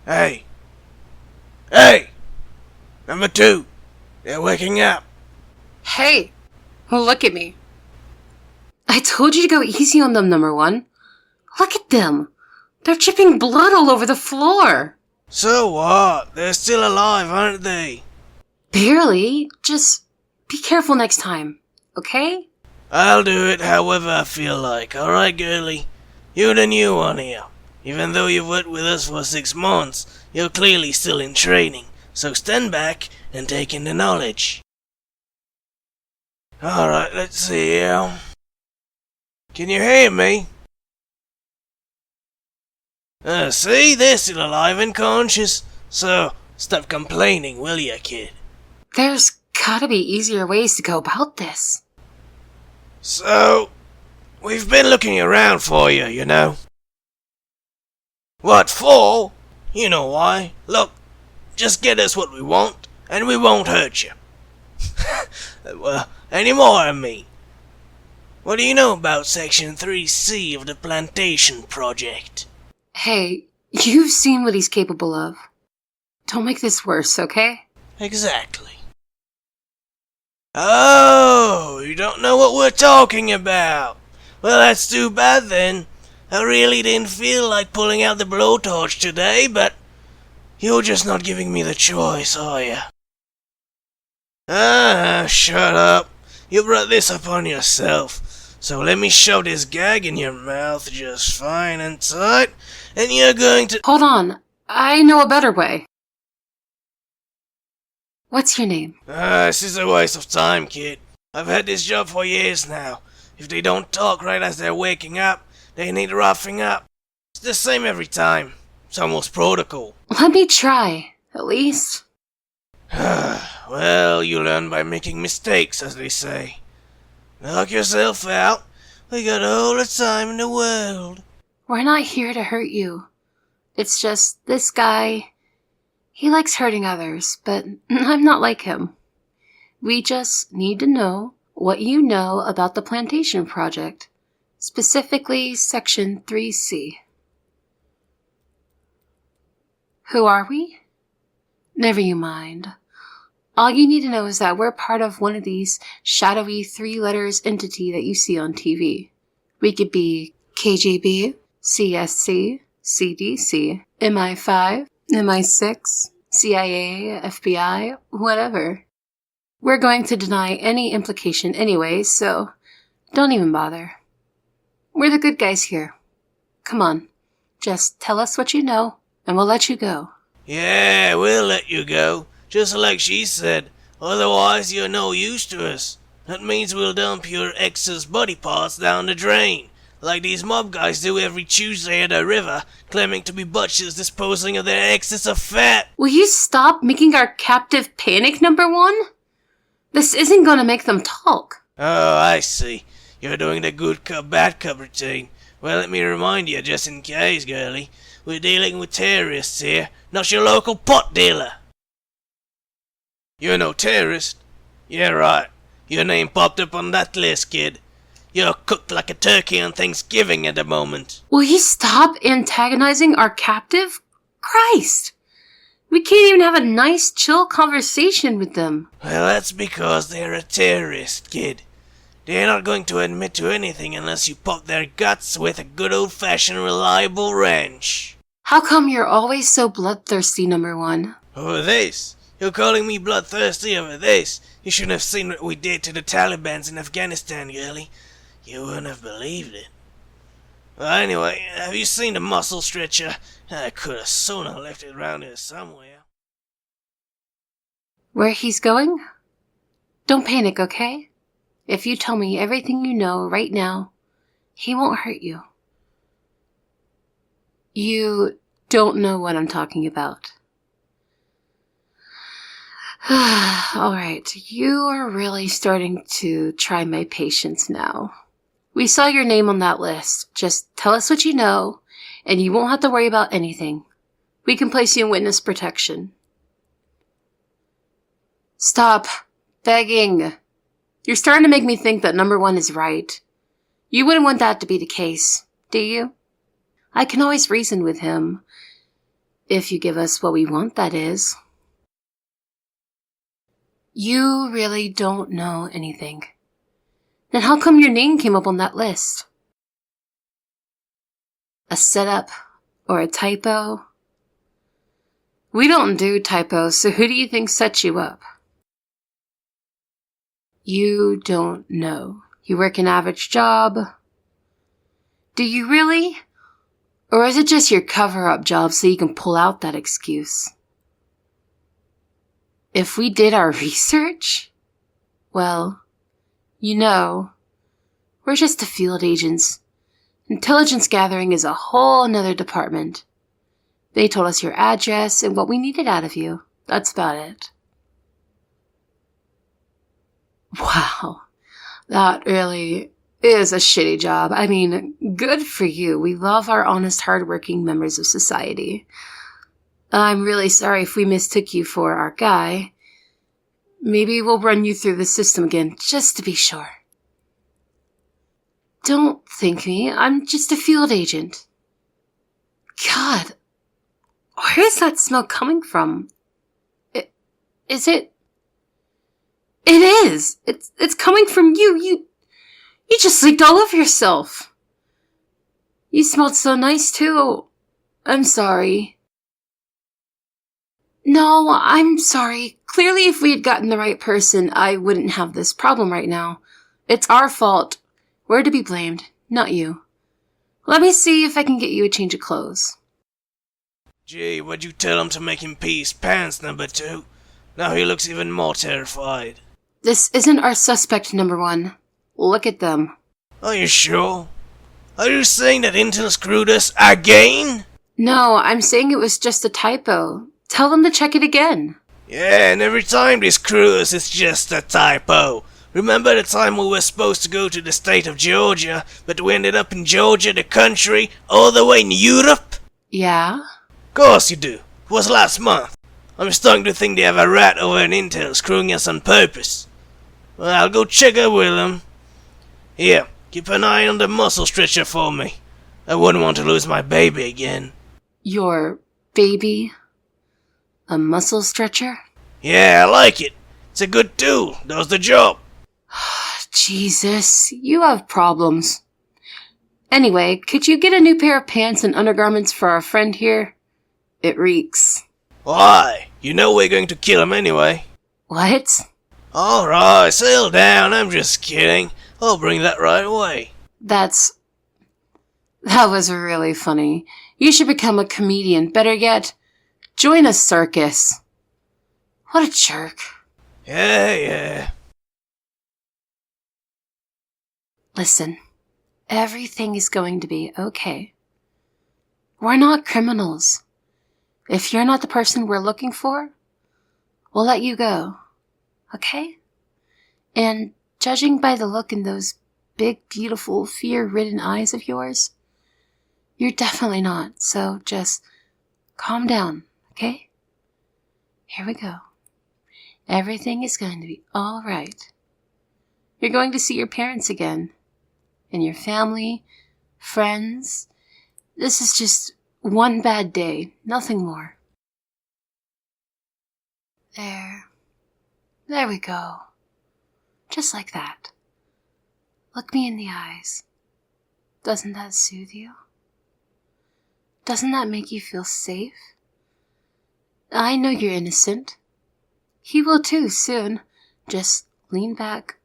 Hey! Hey! Number 2! They're waking up! Hey! Look at me. I told you to go easy on them, number 1. Look at them! They're dripping blood all over the floor! So what? They're still alive, aren't they? Barely. Just be careful next time, okay? I'll do it however I feel like, alright, girlie? You're the new one here. Even though you've worked with us for 6 months, you're clearly still in training, so stand back and take in the knowledge. Alright, let's see here. Can you hear me? See, they're still alive and conscious, so stop complaining, will ya, kid? There's gotta be easier ways to go about this. So, we've been looking around for you, you know. What for? You know why. Look, just get us what we want, and we won't hurt you. Well, any more, I mean. What do you know about Section 3C of the Plantation Project? Hey, you've seen what he's capable of. Don't make this worse, okay? Exactly. Oh, you don't know what we're talking about. Well, that's too bad then. I really didn't feel like pulling out the blowtorch today, but you're just not giving me the choice, are you? Shut up. You brought this upon yourself. So let me shove this gag in your mouth just fine and tight, and you're going to— Hold on. I know a better way. What's your name? This is a waste of time, kid. I've had this job for years now. If they don't talk right as they're waking up, they need roughing up. It's the same every time. It's almost protocol. Let me try, at least. Well, you learn by making mistakes, as they say. Knock yourself out. We got all the time in the world. We're not here to hurt you. It's just this guy, he likes hurting others, but I'm not like him. We just need to know what you know about the Plantation Project, specifically Section 3C. Who are we? Never you mind. All you need to know is that we're part of one of these shadowy 3 letters entity that you see on TV. We could be KGB, CSC, CDC, MI5, MI6, CIA, FBI, whatever. We're going to deny any implication anyway, so don't even bother. We're the good guys here. Come on, just tell us what you know, and we'll let you go. Yeah, we'll let you go. Just like she said. Otherwise, you're no use to us. That means we'll dump your ex's body parts down the drain, like these mob guys do every Tuesday at the river, claiming to be butchers disposing of their excess of fat. Will you stop making our captive panic, number 1? This isn't gonna make them talk. Oh, I see. You're doing the good cop, bad cop routine. Well, let me remind you, just in case, girlie, we're dealing with terrorists here, not your local pot dealer. You're no terrorist? Yeah, right. Your name popped up on that list, kid. You're cooked like a turkey on Thanksgiving at the moment. Will you stop antagonizing our captive? Christ! We can't even have a nice, chill conversation with them. Well, that's because they're a terrorist, kid. They're not going to admit to anything unless you pop their guts with a good old-fashioned reliable wrench. How come you're always so bloodthirsty, number 1? Over this? You're calling me bloodthirsty over this? You shouldn't have seen what we did to the Taliban in Afghanistan, girlie. You wouldn't have believed it. Well, anyway, have you seen the muscle stretcher? I could have sooner left it around here somewhere. Where he's going? Don't panic, okay? If you tell me everything you know right now, he won't hurt you. You don't know what I'm talking about. Alright, you are really starting to try my patience now. We saw your name on that list. Just tell us what you know, and you won't have to worry about anything. We can place you in witness protection. Stop begging. You're starting to make me think that number 1 is right. You wouldn't want that to be the case, do you? I can always reason with him. If you give us what we want, that is. You really don't know anything. Then how come your name came up on that list? A setup or a typo? We don't do typos, so who do you think set you up? You don't know. You work an average job. Do you really? Or is it just your cover-up job so you can pull out that excuse? If we did our research, well, we're just the field agents. Intelligence gathering is a whole nother department. They told us your address and what we needed out of you. That's about it. Wow, that really is a shitty job. I mean, good for you. We love our honest, hardworking members of society. I'm really sorry if we mistook you for our guy. Maybe we'll run you through the system again, just to be sure. Don't thank me. I'm just a field agent. God, where is that smell coming from? Is it? It is! It's coming from you. You just leaked all over yourself. You smelled so nice, too. I'm sorry. No, I'm sorry. Clearly, if we had gotten the right person, I wouldn't have this problem right now. It's our fault. We're to be blamed, not you. Let me see if I can get you a change of clothes. Gee, what'd you tell him to make him pee his pants, number 2? Now he looks even more terrified. This isn't our suspect, number 1. Look at them. Are you sure? Are you saying that Intel screwed us again? No, I'm saying it was just a typo. Tell them to check it again. Yeah, and every time they screw us, it's just a typo. Remember the time we were supposed to go to the state of Georgia, but we ended up in Georgia, the country, all the way in Europe? Yeah? Course you do. It was last month. I'm starting to think they have a rat over in Intel screwing us on purpose. Well, I'll go check up with them. Here, keep an eye on the muscle stretcher for me. I wouldn't want to lose my baby again. Your baby? A muscle stretcher? Yeah, I like it. It's a good tool. Does the job. Jesus, you have problems. Anyway, could you get a new pair of pants and undergarments for our friend here? It reeks. Why? You know we're going to kill him anyway. What? Alright, settle down. I'm just kidding. I'll bring that right away. That was really funny. You should become a comedian. Better yet, join a circus. What a jerk. Yeah. Listen, everything is going to be okay. We're not criminals. If you're not the person we're looking for, we'll let you go. Okay? And judging by the look in those big, beautiful, fear-ridden eyes of yours, you're definitely not. So just calm down, okay? Here we go. Everything is going to be all right. You're going to see your parents again. And your family, friends. This is just one bad day, nothing more. There we go. Just like that. Look me in the eyes. Doesn't that soothe you? Doesn't that make you feel safe? I know you're innocent. He will too soon. Just lean back,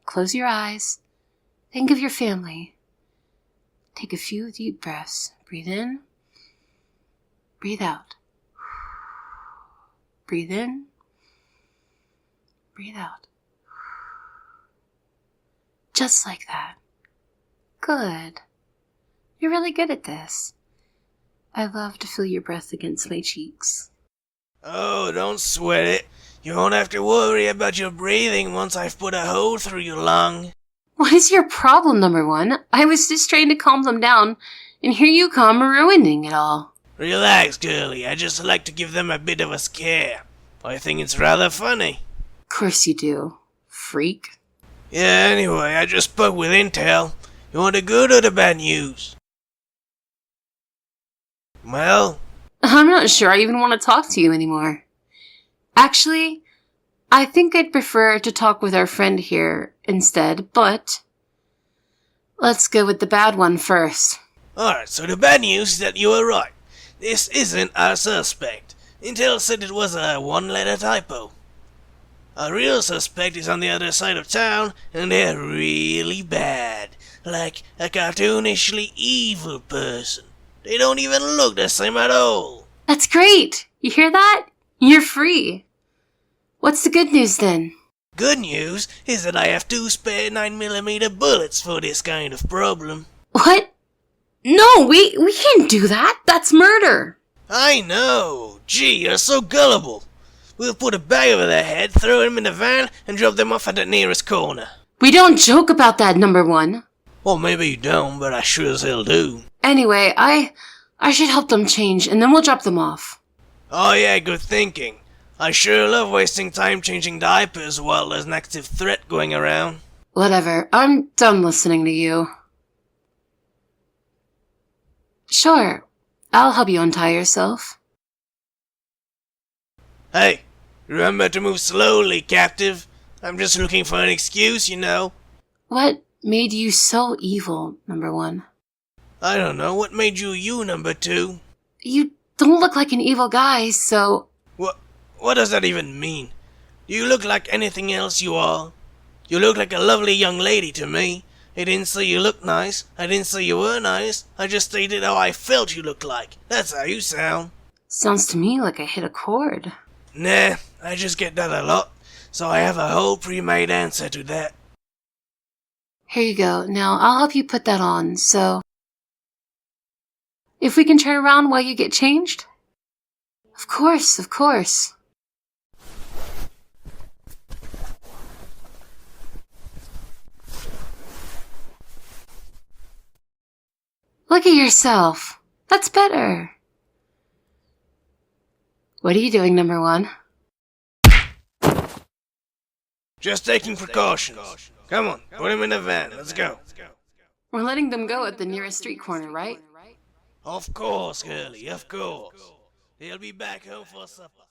close your eyes, think of your family. Take a few deep breaths. Breathe in, breathe out. Breathe in, breathe out. Just like that. Good. You're really good at this. I love to feel your breath against my cheeks. Oh, don't sweat it. You won't have to worry about your breathing once I've put a hole through your lung. What is your problem, number 1? I was just trying to calm them down, and here you come ruining it all. Relax, girlie. I just like to give them a bit of a scare. I think it's rather funny. Of course you do, freak. Yeah, anyway, I just spoke with Intel. You want the good or the bad news? Well, I'm not sure I even want to talk to you anymore. Actually, I think I'd prefer to talk with our friend here instead, but let's go with the bad one first. Alright, so the bad news is that you were right. This isn't our suspect. Intel said it was a one-letter typo. Our real suspect is on the other side of town, and they're really bad. Like a cartoonishly evil person. They don't even look the same at all. That's great! You hear that? You're free. What's the good news then? Good news is that I have 2 spare 9mm bullets for this kind of problem. What? No, we can't do that. That's murder. I know. Gee, you're so gullible. We'll put a bag over their head, throw them in the van, and drop them off at the nearest corner. We don't joke about that, number one. Well, maybe you don't, but I sure as hell do. Anyway, I should help them change, and then we'll drop them off. Oh yeah, good thinking. I sure love wasting time changing diapers while there's an active threat going around. Whatever, I'm done listening to you. Sure, I'll help you untie yourself. Hey, remember to move slowly, captive. I'm just looking for an excuse, you know. What made you so evil, number one? I don't know, what made you, number two? You don't look like an evil guy, so... What does that even mean? Do you look like anything else you are? You look like a lovely young lady to me. I didn't say you looked nice. I didn't say you were nice. I just stated how I felt you looked like. That's how you sound. Sounds to me like I hit a chord. Nah, I just get that a lot. So I have a whole pre-made answer to that. Here you go. Now, I'll help you put that on, so... If we can turn around while you get changed? Of course, of course. Look at yourself. That's better. What are you doing, number one? Just taking precautions. Come on, put him in the van. Let's go. We're letting them go at the nearest street corner, right? Of course, girlie, of course. They'll be back home for supper.